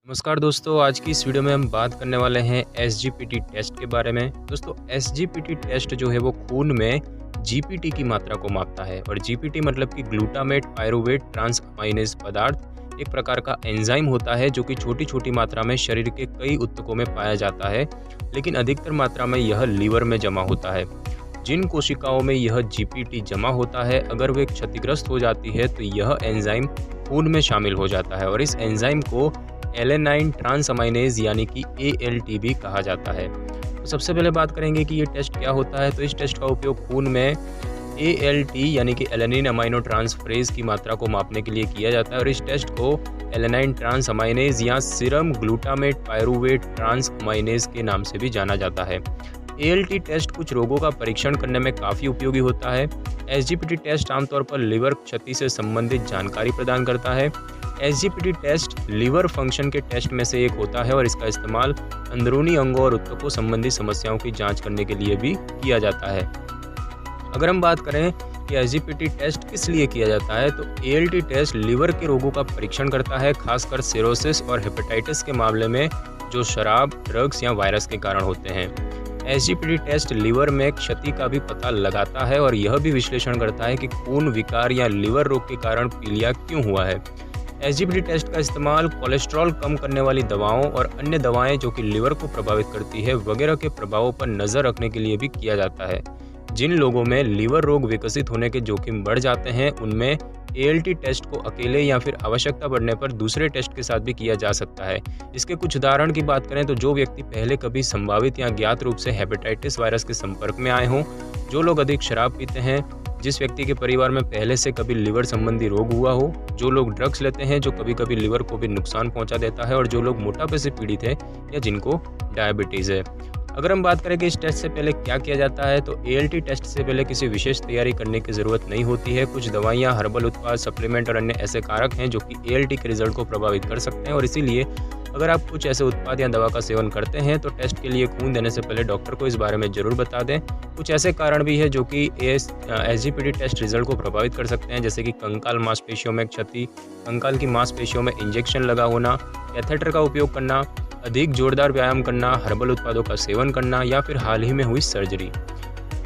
नमस्कार दोस्तों, आज की इस वीडियो में हम बात करने वाले हैं एसजीपीटी टेस्ट के बारे में। दोस्तों, एसजीपीटी टेस्ट जो है वो खून में जीपीटी की मात्रा को मापता है और जीपीटी मतलब कि ग्लूटामेट पायरुवेट ट्रांस अमाइनेज पदार्थ एक प्रकार का एंजाइम होता है जो कि छोटी छोटी मात्रा में शरीर के कई ऊतकों में पाया जाता है, लेकिन अधिकतर मात्रा में यह लीवर में जमा होता है। जिन कोशिकाओं में यह जीपीटी जमा होता है, अगर वे क्षतिग्रस्त हो जाती है तो यह एंजाइम खून में शामिल हो जाता है और इस एंजाइम को एलेनाइन ट्रांस अमाइनेज यानी कि ALT भी कहा जाता है। तो सबसे पहले बात करेंगे कि ये टेस्ट क्या होता है। तो इस टेस्ट का उपयोग खून में ALT यानी कि एलेनिन अमाइनो ट्रांसफरेज की मात्रा को मापने के लिए किया जाता है और इस टेस्ट को एलेनाइन ट्रांस अमाइनेज या serum glutamate pyruvate transaminase के नाम से भी जाना जाता है। ALT टेस्ट कुछ रोगों का परीक्षण करने में काफ़ी उपयोगी होता है। SGPT टेस्ट आमतौर पर लिवर क्षति से संबंधित जानकारी प्रदान करता है। SGPT टेस्ट लिवर फंक्शन के टेस्ट में से एक होता है और इसका इस्तेमाल अंदरूनी अंगों और ऊतकों संबंधी समस्याओं की जांच करने के लिए भी किया जाता है। अगर हम बात करें कि SGPT टेस्ट किस लिए किया जाता है, तो ALT टेस्ट लिवर के रोगों का परीक्षण करता है, खासकर सिरोसिस और हेपेटाइटिस के मामले में जो शराब, ड्रग्स या वायरस के कारण होते हैं। SGPT टेस्ट लिवर में क्षति का भी पता लगाता है और यह भी विश्लेषण करता है कि खून विकार या लिवर रोग के कारण पीलिया क्यों हुआ है। SGPT टेस्ट का इस्तेमाल कोलेस्ट्रॉल कम करने वाली दवाओं और अन्य दवाएं जो कि लिवर को प्रभावित करती है वगैरह के प्रभावों पर नज़र रखने के लिए भी किया जाता है। जिन लोगों में लिवर रोग विकसित होने के जोखिम बढ़ जाते हैं, उनमें ALT टेस्ट को अकेले या फिर आवश्यकता पड़ने पर दूसरे टेस्ट के साथ भी किया जा सकता है। इसके कुछ उदाहरण की बात करें तो जो व्यक्ति पहले कभी संभावित या ज्ञात रूप से हेपेटाइटिस वायरस के संपर्क में आए हों, जो लोग अधिक शराब पीते हैं, जिस व्यक्ति के परिवार में पहले से कभी लिवर संबंधी रोग हुआ हो, जो लोग ड्रग्स लेते हैं जो कभी कभी लिवर को भी नुकसान पहुंचा देता है और जो लोग मोटापे से पीड़ित है या जिनको डायबिटीज़ है। अगर हम बात करें कि इस टेस्ट से पहले क्या किया जाता है, तो ALT टेस्ट से पहले किसी विशेष तैयारी करने की ज़रूरत नहीं होती है। कुछ दवाइयाँ, हर्बल उत्पाद, सप्लीमेंट और अन्य ऐसे कारक हैं जो कि ALT के रिजल्ट को प्रभावित कर सकते हैं और इसीलिए अगर आप कुछ ऐसे उत्पाद या दवा का सेवन करते हैं तो टेस्ट के लिए खून देने से पहले डॉक्टर को इस बारे में ज़रूर बता दें। कुछ ऐसे कारण भी है जो कि SGPT टेस्ट रिजल्ट को प्रभावित कर सकते हैं, जैसे कि कंकाल मांसपेशियों में क्षति, कंकाल की मांसपेशियों में इंजेक्शन लगा होना, कैथेटर का उपयोग करना, अधिक जोरदार व्यायाम करना, हर्बल उत्पादों का सेवन करना या फिर हाल ही में हुई सर्जरी।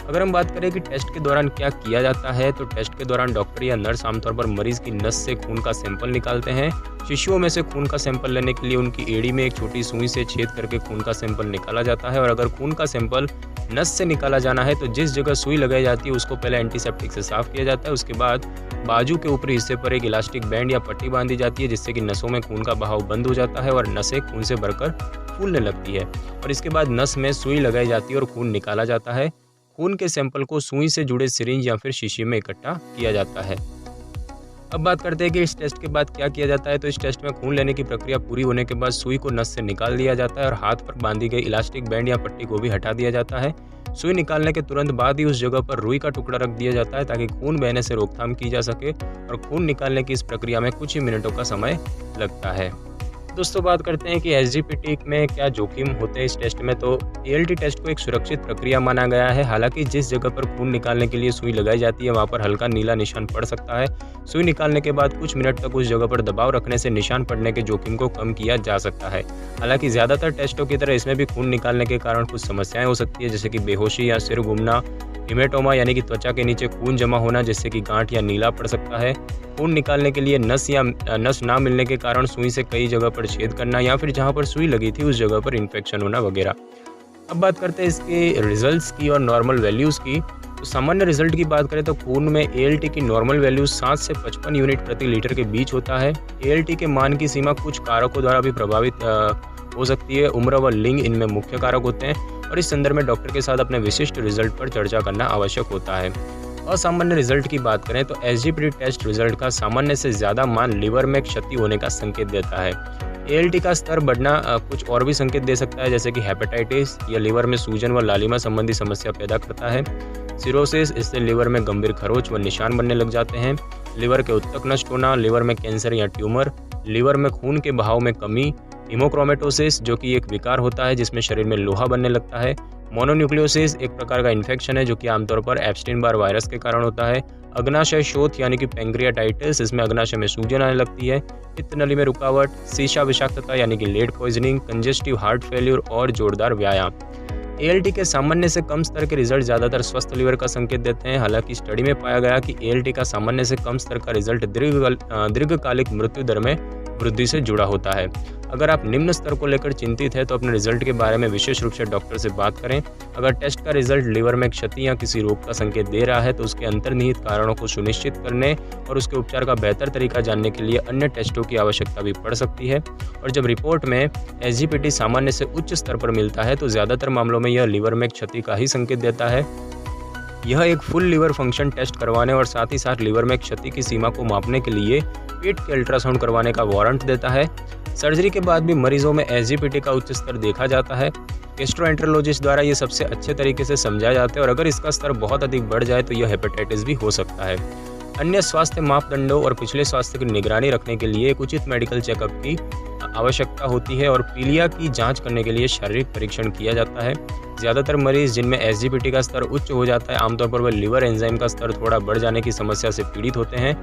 अगर हम बात करें कि टेस्ट के दौरान क्या किया जाता है, तो टेस्ट के दौरान डॉक्टर या नर्स आमतौर पर मरीज की नस से खून का सैंपल निकालते हैं। शिशुओं में से खून का सैंपल लेने के लिए उनकी एड़ी में एक छोटी सुई से छेद करके खून का सैंपल निकाला जाता है और अगर खून का सैंपल नस से निकाला जाना है तो जिस जगह सुई लगाई जाती है उसको पहले एंटीसेप्टिक से साफ किया जाता है। उसके बाद बाजू के ऊपरी हिस्से पर एक इलास्टिक बैंड या पट्टी बांधी जाती है जिससे कि नसों में खून का बहाव बंद हो जाता है और नसें खून से भरकर फूलने लगती है और इसके बाद नस में सुई लगाई जाती है और खून निकाला जाता है। खून के सैंपल को सुई से जुड़े सिरिंज या फिर शीशी में इकट्ठा किया जाता है। अब बात करते हैं कि इस टेस्ट के बाद क्या किया जाता है। तो इस टेस्ट में खून लेने की प्रक्रिया पूरी होने के बाद सुई को नस से निकाल दिया जाता है और हाथ पर बांधी गई इलास्टिक बैंड या पट्टी को भी हटा दिया जाता है। सुई निकालने के तुरंत बाद ही उस जगह पर रुई का टुकड़ा रख दिया जाता है ताकि खून बहने से रोकथाम की जा सके और खून निकालने की इस प्रक्रिया में कुछ ही मिनटों का समय लगता है। दोस्तों, बात करते हैं कि SGPT में क्या जोखिम होते हैं इस टेस्ट में। तो ALT टेस्ट को एक सुरक्षित प्रक्रिया माना गया है। हालांकि जिस जगह पर खून निकालने के लिए सुई लगाई जाती है वहां पर हल्का नीला निशान पड़ सकता है। सुई निकालने के बाद कुछ मिनट तक उस जगह पर दबाव रखने से निशान पड़ने के जोखिम को कम किया जा सकता है। हालांकि ज़्यादातर टेस्टों की तरह इसमें भी खून निकालने के कारण कुछ समस्याएं हो सकती है, जैसे कि बेहोशी या सिर घूमना, हिमेटोमा यानी कि त्वचा के नीचे खून जमा होना जिससे कि गांठ या नीला पड़ सकता है, खून निकालने के लिए नस ना मिलने के कारण सुई से कई जगह पर छेद करना या फिर जहां पर सुई लगी थी उस जगह पर इन्फेक्शन होना वगैरह। अब बात करते हैं इसके रिजल्ट्स की और नॉर्मल वैल्यूज़ की। तो सामान्य रिजल्ट की बात करें तो खून में ALT की नॉर्मल वैल्यू 7 से 55 यूनिट प्रति लीटर के बीच होता है। ALT के मान की सीमा कुछ कारकों द्वारा भी प्रभावित हो सकती है। उम्र व लिंग इनमें मुख्य कारक होते हैं और इस संदर्भ में डॉक्टर के साथ अपने विशिष्ट रिजल्ट पर चर्चा करना आवश्यक होता है। असामान्य रिजल्ट की बात करें तो SGPT टेस्ट रिजल्ट का सामान्य से ज़्यादा मान लिवर में क्षति होने का संकेत देता है। ALT का स्तर बढ़ना कुछ और भी संकेत दे सकता है, जैसे कि हेपेटाइटिस या लिवर में सूजन व लालिमा संबंधी समस्या पैदा करता है। सिरोसिस, इससे लिवर में गंभीर खरोच व निशान बनने लग जाते हैं। लिवर के ऊतक नष्ट होना, लिवर में कैंसर या ट्यूमर, लिवर में खून के बहाव में कमी, हीमोक्रोमेटोसिस जो कि एक विकार होता है जिसमें शरीर में लोहा बनने लगता है। मोनोन्यूक्लियोसिस एक प्रकार का इन्फेक्शन है जो कि आमतौर पर एप्स्टीन बार वायरस के कारण होता है। अग्नाशय शोथ यानी कि पैंक्रियाटाइटिस, इसमें अग्नाशय में सूजन आने लगती है, पित्त नली में रुकावट, सीसा विषाक्तता यानी कि lead poisoning, congestive heart failure और जोरदार व्यायाम। ALT के सामान्य से कम स्तर के रिजल्ट ज़्यादातर स्वस्थ लीवर का संकेत देते हैं। हालांकि स्टडी में पाया गया कि ALT का सामान्य से कम स्तर का रिजल्ट दीर्घकालिक मृत्यु दर में वृद्धि से जुड़ा होता है। अगर आप निम्न स्तर को लेकर चिंतित हैं तो अपने रिजल्ट के बारे में विशेष रूप से डॉक्टर से बात करें। अगर टेस्ट का रिजल्ट लीवर में क्षति या किसी रोग का संकेत दे रहा है तो उसके अंतर्निहित कारणों को सुनिश्चित करने और उसके उपचार का बेहतर तरीका जानने के लिए अन्य टेस्टों की आवश्यकता भी पड़ सकती है। और जब रिपोर्ट में SGPT सामान्य से उच्च स्तर पर मिलता है तो ज़्यादातर मामलों में यह लीवर में क्षति का ही संकेत देता है। यह एक फुल लीवर फंक्शन टेस्ट करवाने और साथ ही साथ लीवर में क्षति की सीमा को मापने के लिए पेट के अल्ट्रासाउंड करवाने का वारंट देता है। सर्जरी के बाद भी मरीजों में SGPT का उच्च स्तर देखा जाता है। गैस्ट्रोएंटरोलॉजिस्ट द्वारा ये सबसे अच्छे तरीके से समझाया जाता है और अगर इसका स्तर बहुत अधिक बढ़ जाए तो यह हेपेटाइटिस भी हो सकता है। अन्य स्वास्थ्य मापदंडों और पिछले स्वास्थ्य की निगरानी रखने के लिए एक उचित मेडिकल चेकअप की आवश्यकता होती है और पीलिया की जांच करने के लिए शारीरिक परीक्षण किया जाता है। ज़्यादातर मरीज जिनमें SGPT का स्तर उच्च हो जाता है, आमतौर पर वह लीवर एंजाइम का स्तर थोड़ा बढ़ जाने की समस्या से पीड़ित होते हैं।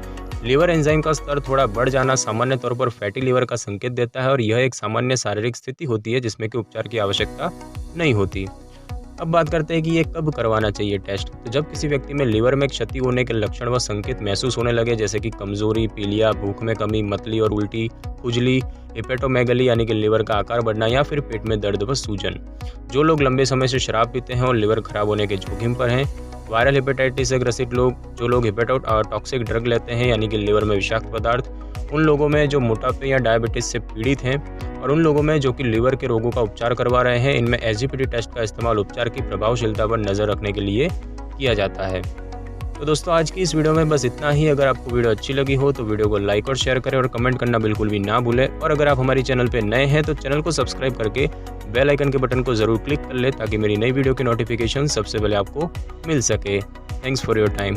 लीवर एंजाइम का स्तर थोड़ा बढ़ जाना सामान्य तौर पर फैटी लीवर का संकेत देता है और यह एक सामान्य शारीरिक स्थिति होती है जिसमें कि उपचार की आवश्यकता नहीं होती। अब बात करते हैं कि ये कब करवाना चाहिए टेस्ट। तो जब किसी व्यक्ति में लीवर में क्षति होने के लक्षण व संकेत महसूस होने लगे, जैसे कि कमजोरी, पीलिया, भूख में कमी, मतली और उल्टी, खुजली, हेपेटोमेगली यानी कि लीवर का आकार बढ़ना या फिर पेट में दर्द व सूजन। जो लोग लंबे समय से शराब पीते हैं और लीवर खराब होने के जोखिम पर हैं, वायरल हेपेटाइटिस से ग्रसित लोग, जो लोग टॉक्सिक ड्रग लेते हैं यानी कि लीवर में विषाक्त पदार्थ, उन लोगों में जो मोटापे या डायबिटीज से पीड़ित हैं और उन लोगों में जो कि लीवर के रोगों का उपचार करवा रहे हैं, इनमें SGPT टेस्ट का इस्तेमाल उपचार की प्रभावशीलता पर नज़र रखने के लिए किया जाता है। तो दोस्तों आज की इस वीडियो में बस इतना ही। अगर आपको वीडियो अच्छी लगी हो तो वीडियो को लाइक और शेयर करें और कमेंट करना बिल्कुल भी ना भूलें। और अगर आप हमारी चैनल पर नए हैं तो चैनल को सब्सक्राइब करके बेल आइकन के बटन को ज़रूर क्लिक कर ले ताकि मेरी नई वीडियो की नोटिफिकेशन सबसे पहले आपको मिल सके। Thanks for your time.